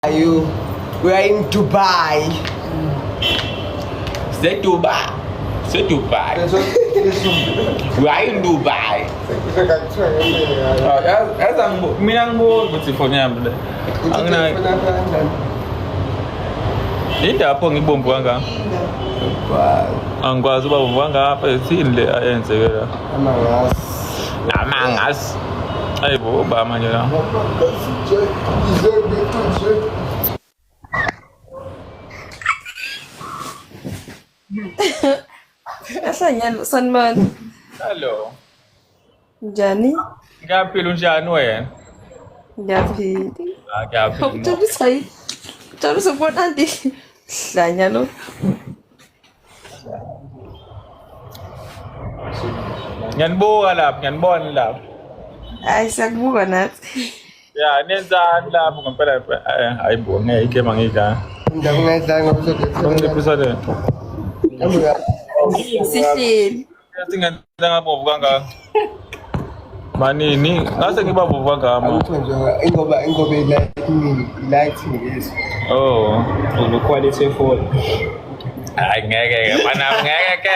We are in Dubai. Say Dubai. We are in Dubai. Minang bo telefonnya ambil. Angna. Ini apa ngibombo anga? Angikwazi uba umvanga apha ethini le ayenze ke la. Amangas. Ayibo ba manje la. Asanya Sunman. Hello. Njani? Ngaphila unjani wena? Ngiyaphila. Ngiyaphila. Awujabulisa yini? Ujabulisa ukubona anti hlanya lo. Ngiyanibona lapha. Hayi siyakubuka nathi. Ya nenzani lapho ngempela hayibo ngeke mangika. Ngiyakungedla Ngiphisa Sihleli. Singenza ngabovu kangaka. Manini, ngase ngiba bovu kangaka. Ingoba lighting is. Oh, the quality phone. ngeke mana ngeke.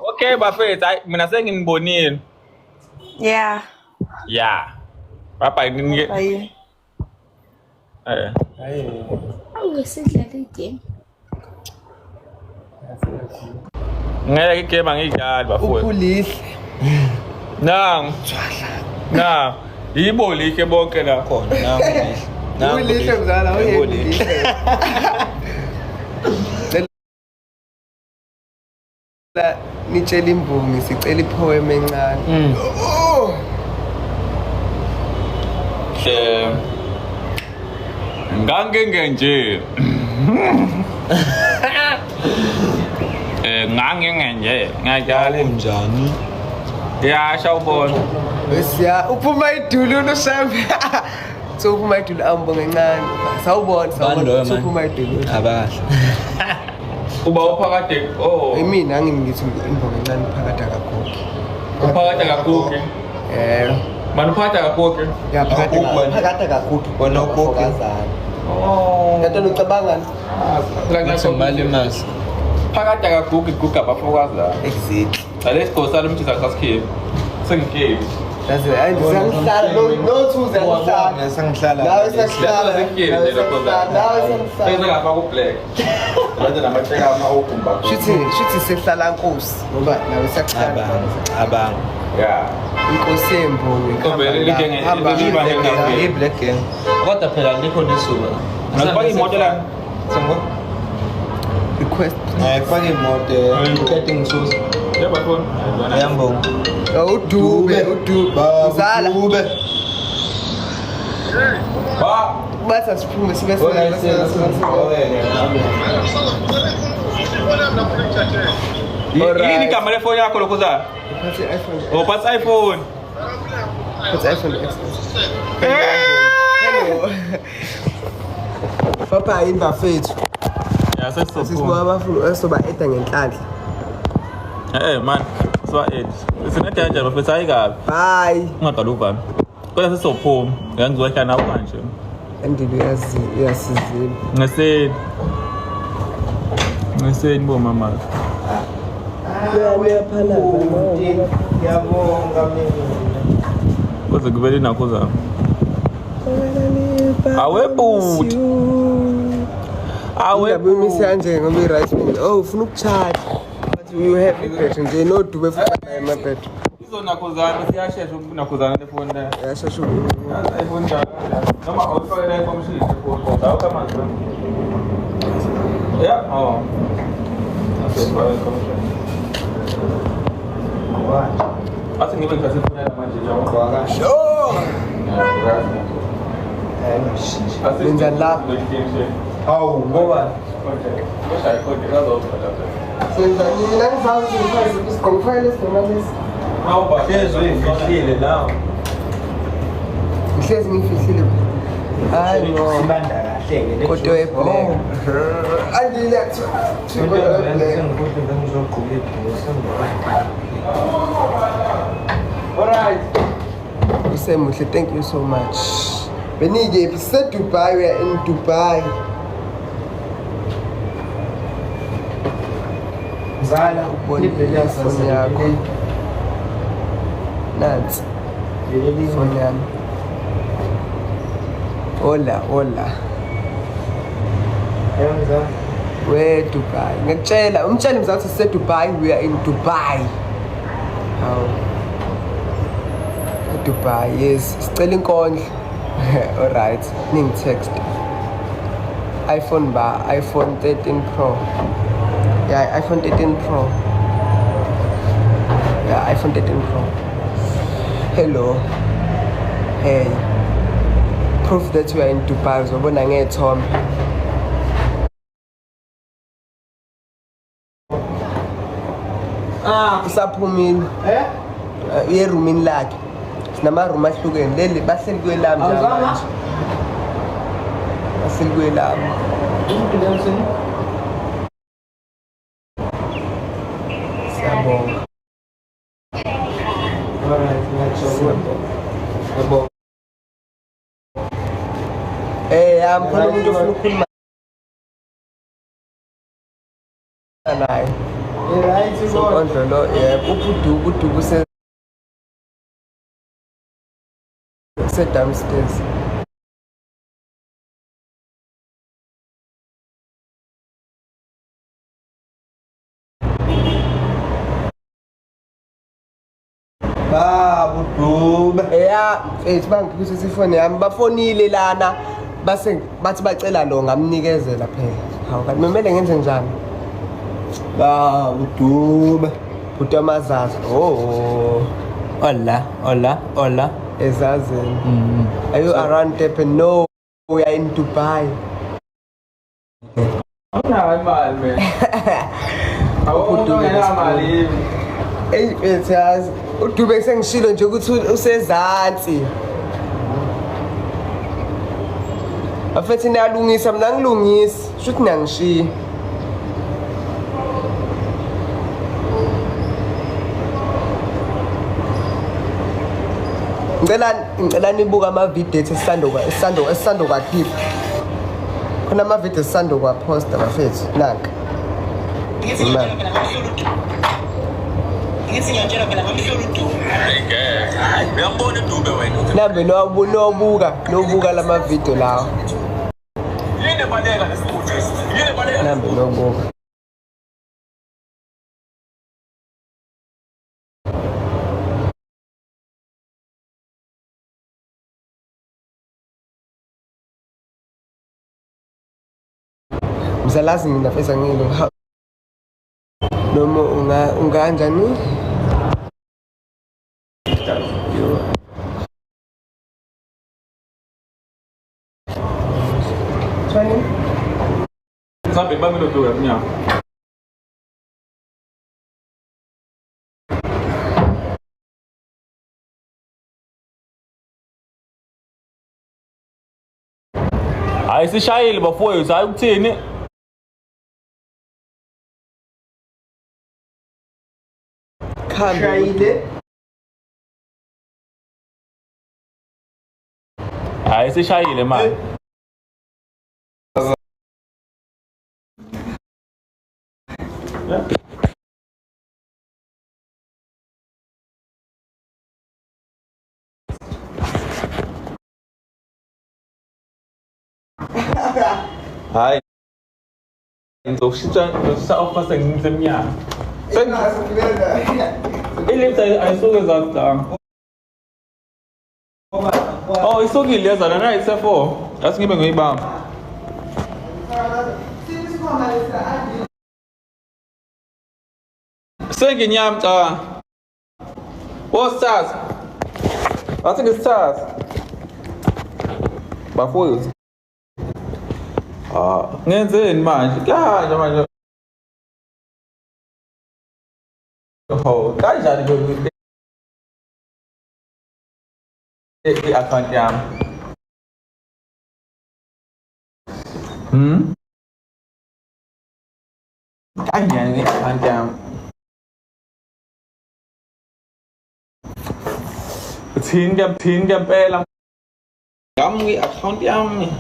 Okay bafethu, mina senginibonile. Yeah. Yeah. Papa ngike. Hayi. Awu sidlala igame. Ngeke igame angidlali bafowethu. Ukhulile. Nang. Yibo like bonke la khona. Ukhulile mzala uyekulile. Nitshela imbongi sicela ipoem encane. Ngangenge nje. Ngangenge nje. Ngajala Njani? ya shawubona. Besiya uphuma idulu noshame. So uphuma idulu ambonga encane. Sawubona uphuma idulu. Abahle. Uba uphakade Mina ngithi imbonga encane phakade akakhokhi. uphakade kakhokhi. Manu phakade kakhokhi. Ya phakade kakhokhi Bona ukhokhi. Ngathi ucabangani? Ngemali mas. Phakade kakhokhi guga bafokazana. Exactly. Alesikhosa lomthisa kasikhiwe. Sengikhiphi. That's it. Ngihlala no thuze ngihlala. Sangihlala. Nawe sahlala. Sengingafaka ublack. Manje namatsheka ama-okumba. Shithi sehlala Nkosi ngoba nawe sahlala. Abang. Yeah. Inkosi yembongi. Black gang. Kodwa phela likho nesuka. Ngifaka imoto la. Sango. Request. Ayifake imoto ukhethe ngisusa. Yebo phone. Ayambonga. Udube. Mzala. Ba. Bathi siphume sibe Yini igama lefoni yakho lokuza? iPhone. Phatha iPhone. Phatha iPhone X. Hello. Papa imba fethu. Ya sesizophuma. Sisibuka abafuna esoba eda ngenhlanhla. Man. Swa edge. Singathi kanjani bafethu ayikabi. Bye. Ungaqala uvami. Kodwa sesizophuma. Ngizohlala nawe manje. Andile uyasizile. Ngeseni bo mama. Uyaphana. Ngiyabonga mina. Kuze kuvele nakho zami. Awebhuti. Awebhuti kanje ngoba i-right wing. Ufuna ukucharge. But you have it nje no dube futhi emabhedo. Izonakhuzana siyashesha ukunakhuzana lefoni le. Yashasha iPhone njalo. Noma awufake la komshini lefoni. Dawo kama nje. Yeah. Asifake komshini. Athi ngibe ngithathe ifoni yami manje njengoba kwaka. Sure. Benza la. Hawu ngoba Senza mina ngizazi isikhomfayile sidomalisi. hlezi uyifihlile nawe. Ngihlezi ngifihlile. Hayi no. Sibanda kahle-ke. Kodwa eblack. Andile kodwa eblack. Alright. Usemuhle, thank you so much. Benige, we said Dubai, we are in Dubai. Zala, ubonile phone yakho. Nansi, phone yami. Hola. We're Dubai. Ngiyakutshela, umtshela mzawuthi sise Dubai, we are in Dubai. Dubai, yes. Sicela inkondlo. Alright, text. iPhone 13 Pro. Yeah, iPhone 13 Pro. Yeah, iPhone 13 Pro. Hello. Hey. Proof that we are in Dubai. Uzobona ngethombe. Usaphumile. Yerumini lakhe. Sinamaroom ahlukene. Leli bahleli kwelami manje. Bahleli kwelami. Siyabonga. Siyabonga. Khona umuntu ofuna ukukhuluma naye. Sonkondlo lo, uDuku downstairs. Buduba. Bangiphuthisa ifoni yami. Bafonile lana. Bathi bacela lo ngamnikezela phela. Hawu kanti kumele ngenze njani? Buduba. Bhuti amazazi. Hola. Ezazini. Are you around Durban? No, we are in Dubai. Awunayo imali man. Awunayo imali. Yazi uDube sengishilo nje ukuthi usezansi. Afethi niyalungisa mina ngilungisi, shuthi nangishiya. Ngicela nibuka ama-video ethi esisando kwakhipha. Khona ama-video esisando kwaposta bafethu nanka. Nambe nobuka lama-video lawa. Nambe nobuka. Mzalazi mina fesa ngilo. Noma unganjani? Sampai bangun tu punya. Ayisishayile bafowethu hayi ukuthini? Shayile. Ayisishayile manje. Hai. Sa aufpasst in diesem Jahr. Ich lebe da so gesagt da. Oh, ich so gelesen, nein, ist ja vor. Das gibt mir Baum. Sing Nyam da. What's das? Was ist das? Bafo. Ngenzeni manje? Kanje manje. Kanjani ke i-account yami? Kanjani i-account yami? Thini ngempela Yummy account yummy.